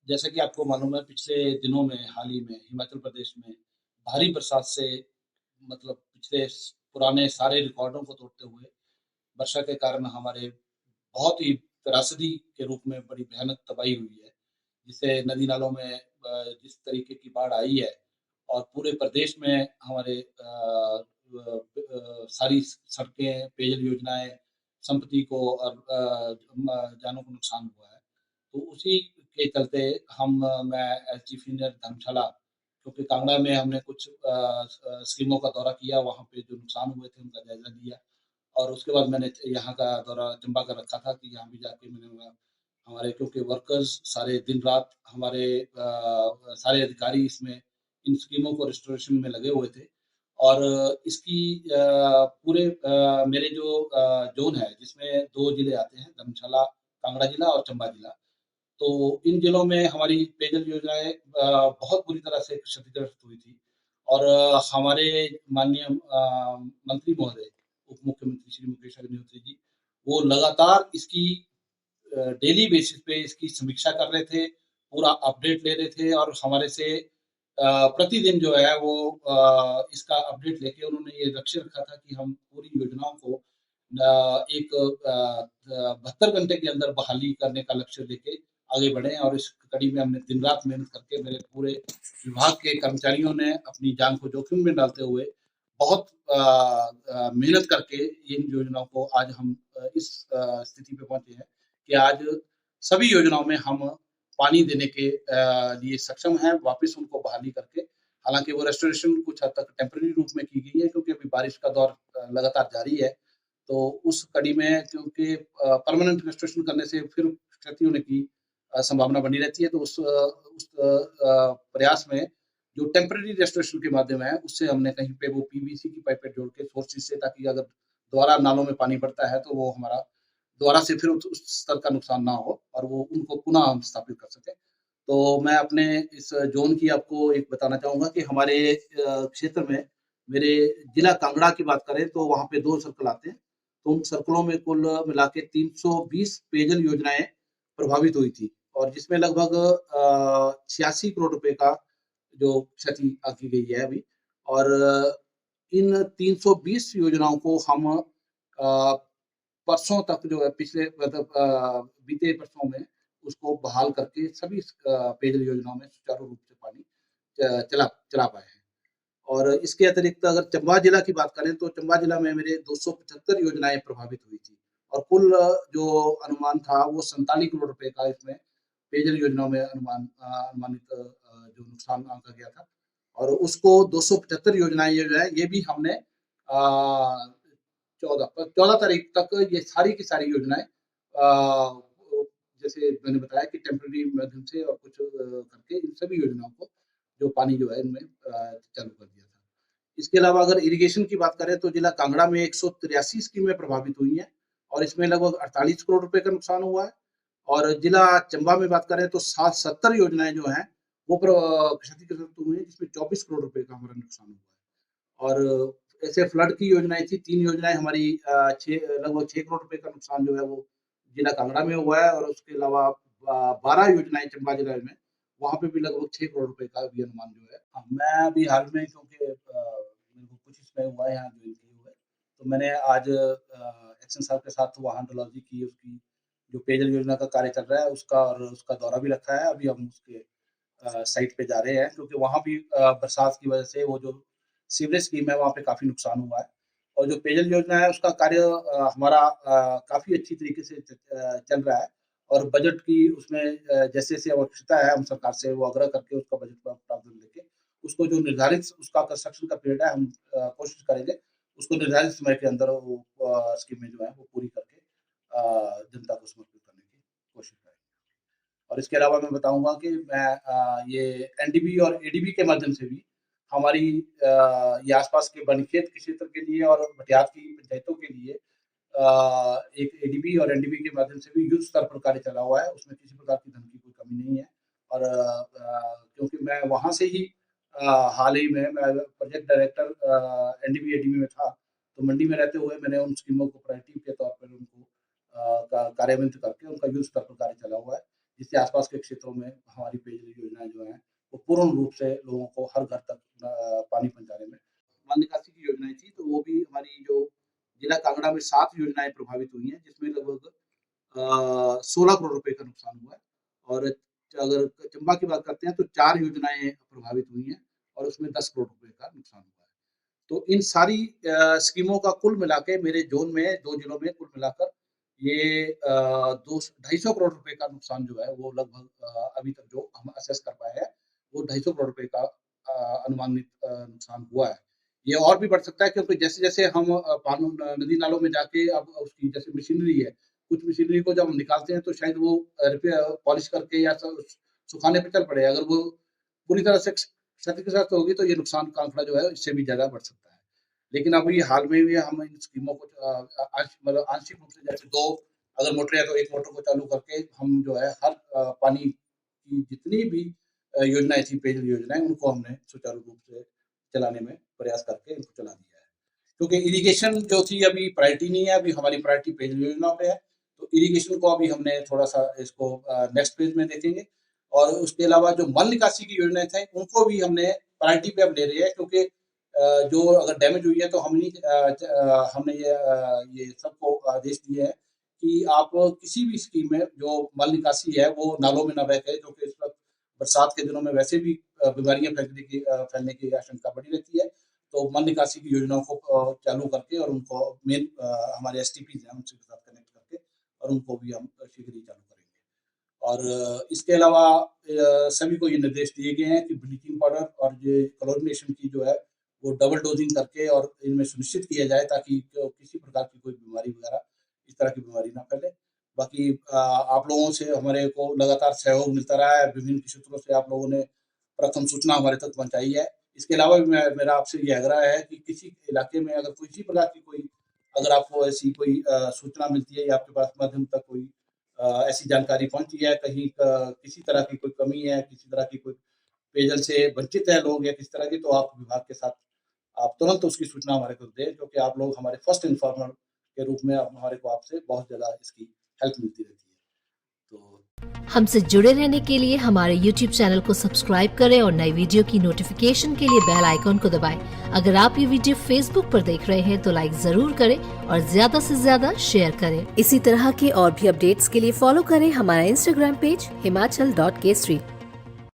जैसा कि आपको मालूम है पिछले दिनों में हाल ही में हिमाचल प्रदेश में भारी बरसात से मतलब पिछले पुराने सारे रिकॉर्डों को तोड़ते हुए वर्षा के कारण हमारे बहुत ही त्रासदी के रूप में बड़ी भयानक तबाही हुई है। जिससे नदी नालों में जिस तरीके की बाढ़ आई है और पूरे प्रदेश में हमारे सारी सड़कें, पेयजल योजनाएँ, संपत्ति को और जानों को नुकसान हुआ है। तो उसी के चलते मैं एज़ चीफ इंजीनियर धर्मशाला, क्योंकि कांगड़ा में हमने कुछ स्कीमों का दौरा किया, वहाँ पे जो नुकसान हुए थे उनका जायज़ा लिया और उसके बाद मैंने यहाँ का दौरा चंबा का रखा था कि यहाँ भी जाके मैंने हमारे क्योंकि वर्कर्स सारे दिन-रात हमारे सारे अधिकारी इसमें इन स्कीमों को रिस्टोरेशन में लगे हुए थे और इसकी पूरे मेरे जो ज़ोन है जिसमें 2 ज़िले आते हैं, धर्मशाला, कांगड़ा जिला और चंबा जिला। तो इन जिलों में हमारी पेयजल योजनाएँ बहुत बुरी तरह से क्षतिग्रस्त हुई थी और हमारे माननीय मंत्री महोदय, उप मुख्यमंत्री श्री मुकेश अग्निहोत्री जी, वो लगातार इसकी डेली बेसिस पे इसकी समीक्षा कर रहे थे, पूरा अपडेट ले रहे थे और हमारे से प्रतिदिन जो है वो इसका अपडेट लेके उन्होंने ये लक्ष्य रखा था कि हम पूरी योजनाओं को एक 72 घंटे के अंदर बहाली करने का लक्ष्य लेके आगे बढ़े और इस कड़ी में हमने दिन रात मेहनत करके मेरे पूरे विभाग के कर्मचारियों ने अपनी जान को जोखिम में डालते हुए बहुत मेहनत करके इन योजनाओं को आज हम इस स्थिति पे पहुंचे हैं कि आज सभी योजनाओं में हम पानी देने के लिए सक्षम हैं, वापस उनको बहाली करके। हालाँकि वो रेस्टोरेशन कुछ हद तक टेम्परेरी रूप में की गई है क्योंकि अभी बारिश का दौर लगातार जारी है। तो उस कड़ी में क्योंकि परमानेंट रेस्टोरेशन करने से फिर क्षति होने की संभावना बनी रहती है, तो उस प्रयास में जो टेम्परेरी रेस्टोरेशन के माध्यम है, उससे हमने कहीं पे वो पीवीसी की पाइपें जोड़ के सोर्सेज़ से ताकि अगर दोबारा नालों में पानी बढ़ता है, तो वो हमारा दोबारा से फिर उस स्तर का नुकसान ना हो और वो उनको पुनः हम स्थापित कर सकें। तो मैं अपने इस ज़ोन की आपको एक बताना चाहूँगा कि हमारे क्षेत्र में मेरे जिला कांगड़ा की बात करें तो वहाँ पे 2 सर्कल आते हैं। तो उन सर्कलों में कुल मिला के 320 पेयजल योजनाएँ प्रभावित हुई थी और जिसमें लगभग 86 करोड़ रुपए का जो क्षति आंकी गई है अभी और इन 320 योजनाओं को हम परसों तक जो है पिछले मतलब बीते परसों में उसको बहाल करके सभी पेयजल योजनाओं में सुचारू रूप से पानी चला चला पाए हैं। और इसके अतिरिक्त अगर चंबा जिला की बात करें तो चंबा जिला में मेरे 275 योजनाएँ प्रभावित हुई थी और कुल जो अनुमान था वो 47 करोड़ रुपए का इसमें पेयजल योजनाओं में अनुमानित जो नुकसान आंका गया था और उसको 275 योजनाएँ जो है ये भी हमने 14 तारीख तक ये सारी की सारी योजनाएँ जैसे मैंने बताया कि टेम्परेरी माध्यम से और कुछ करके इन सभी योजनाओं को जो पानी जो है इनमें चालू कर दिया था। इसके अलावा अगर इरिगेशन की बात करें तो जिला कांगड़ा में 183 स्कीमें प्रभावित हुई हैं और इसमें लगभग 48 करोड़ रुपए का नुकसान हुआ है और जिला चंबा में बात करें तो 70 योजनाएं जो हैं वो क्षतिग्रस्त हुई हैं जिसमें 24 करोड़ रुपए का हमारा नुकसान हुआ है और ऐसे फ्लड की योजनाएं थी 3 योजनाएं हमारी लगभग 6 करोड़ रुपए का नुकसान जो है वो जिला कांगड़ा में हुआ है और उसके अलावा 12 योजनाएं चंबा जिला में वहाँ पे भी लगभग 6 करोड़ रुपए का भी अनुमान जो है। हाँ, मैं अभी हाल में क्योंकि मेरे को कुछ समय हुआ है यहाँ ज्वाइन किए हुए, तो मैंने आज एक्शन सर के साथ वहाँ डलहौजी की उसकी जो पेयजल योजना का कार्य चल रहा है उसका और उसका दौरा भी रखा है। अभी हम उसके साइट पे जा रहे हैं क्योंकि वहाँ भी बरसात की वजह से वो जो सीवरेज स्कीम है वहाँ पे काफ़ी नुकसान हुआ है और जो पेयजल योजना है उसका कार्य हमारा काफ़ी अच्छी तरीके से चल रहा है और बजट की उसमें जैसे-जैसे आवश्यकता है हम सरकार से वो आग्रह करके उसका बजट का प्रावधान लेके उसको जो निर्धारित उसका कंस्ट्रक्शन का पीरियड है हम कोशिश करेंगे उसको निर्धारित समय के अंदर वो स्कीमें जो है वो पूरी करके जनता को समर्पित करने की कोशिश करेंगे। और इसके अलावा मैं बताऊँगा कि मैं ये एनडीबी और एडीबी के माध्यम से भी हमारी ये आस-पास के बनीखेत के क्षेत्र के लिए और भटियात की पंचायतों के लिए एक एडीबी और एनडीबी के माध्यम से भी युद्ध स्तर पर कार्य चला हुआ है, उसमें किसी प्रकार की धन की कोई कमी नहीं है और क्योंकि मैं वहाँ से ही हाल ही में मैं प्रोजेक्ट डायरेक्टर एनडीबी, एडीबी में था, तो मंडी में रहते हुए मैंने उन स्कीमों को प्रायोरिटी के तौर पर उनको कार्यान्वित करके उनका युद्ध स्तर पर कार्य चला हुआ है। जिससे आसपास के क्षेत्रों में हमारी पेयजल योजनाएँ जो हैं, वो पूर्ण रूप से लोगों को हर घर तक पानी पहुँचाने में जल निकासी की योजनाएँ थी, तो वो भी हमारी जो जिला कांगड़ा में 7 योजनाएँ प्रभावित हुई हैं, जिसमें लगभग 16 करोड़ रुपए का नुकसान हुआ है और अगर चंबा की बात करते हैं तो 4 योजनाएँ प्रभावित हुई हैं और उसमें 10 करोड़ रुपए का नुकसान हुआ है। तो इन सारी स्कीमों का कुल मिला के मेरे ज़ोन में 2 जिलों में कुल मिलाकर ये 250 करोड़ रुपए का नुकसान जो है वो लगभग अभी तक जो हम असेस कर पाए हैं, वो 250 करोड़ रुपए का अनुमानित नुकसान हुआ है। ये और भी बढ़ सकता है क्योंकि जैसे-जैसे हम पानी नदी नालों में जाके अब उसकी जैसे मशीनरी है, कुछ मशीनरी को जब हम निकालते हैं तो शायद वो पॉलिश करके या सुखाने पे चल पड़े। अगर वो पूरी तरह से क्षतिग्रस्त होगी तो ये नुकसान का आंकड़ा जो है इससे भी ज़्यादा बढ़ सकता है। लेकिन अभी हाल में भी हम इन स्कीमों को मतलब आंशिक रूप से जैसे 2 अगर मोटर है तो एक मोटर को चालू करके हम जो है हर पानी की जितनी भी योजनाएँ थी, पेयजल योजनाएँ, उनको हमने सुचारू रूप से चलाने में प्रयास करके इनको चला दिया है। क्योंकि इरिगेशन जो थी अभी प्रायोरिटी नहीं है, अभी हमारी प्रायोरिटी पेयजल योजनाओं पे है, तो इरिगेशन को अभी हमने थोड़ा-सा इसको नेक्स्ट फेज़ में देखेंगे और उसके अलावा जो मल निकासी की योजनाएँ थी, उनको भी हमने प्रायोरिटी पे अब ले रहे हैं क्योंकि जो अगर डैमेज हुई है तो हमने ये सबको आदेश दिए हैं कि आप किसी भी स्कीम में जो मल निकासी है वो नालों में ना बह के क्योंकि इस वक़्त बरसात के दिनों में वैसे भी बीमारियाँ फैलने की आशंका बढ़ी रहती है। तो मल निकासी की योजनाओं को चालू करके और उनको मेन हमारे एसटीपीज़ हैं उनके साथ कनेक्ट करके और उनको भी हम शीघ्र ही चालू करेंगे। और इसके अलावा सभी को ये निर्देश दिए गए हैं कि ब्लीचिंग पाउडर और ये क्लोरिनेशन की जो है वो डबल डोजिंग करके और इनमें सुनिश्चित किया जाए ताकि किसी प्रकार की कोई बीमारी वगैरह इस तरह की बीमारी ना फैले। बाकी आप लोगों से हमारे को लगातार सहयोग मिलता रहा है, विभिन्न क्षेत्रों से आप लोगों ने प्रथम सूचना हमारे तक पहुँचाई है। इसके अलावा भी मेरा आपसे ये आग्रह है कि किसी इलाके में अगर किसी प्रकार की कोई अगर आपको ऐसी कोई सूचना मिलती है या आपके पास माध्यम तक कोई ऐसी जानकारी पहुँची है, कहीं किसी तरह की कोई कमी है, किसी तरह की कोई पेयजल से वंचित है लोग या किसी तरह की, तो आप विभाग के साथ आप तुरंत उसकी सूचना हमारे को दें क्योंकि आप लोग हमारे फर्स्ट इन्फॉर्मर के रूप में अब हमारे को आपसे बहुत ज़्यादा इसकी हेल्प मिलती रहती है। तो हमसे जुड़े रहने के लिए हमारे YouTube चैनल को सब्सक्राइब करें और नई वीडियो की नोटिफिकेशन के लिए बेल आइकॉन को दबाएं। अगर आप ये वीडियो Facebook पर देख रहे हैं तो लाइक जरूर करें और ज्यादा से ज्यादा शेयर करें। इसी तरह के और भी अपडेट्स के लिए फॉलो करें हमारा Instagram पेज himachal.kesri।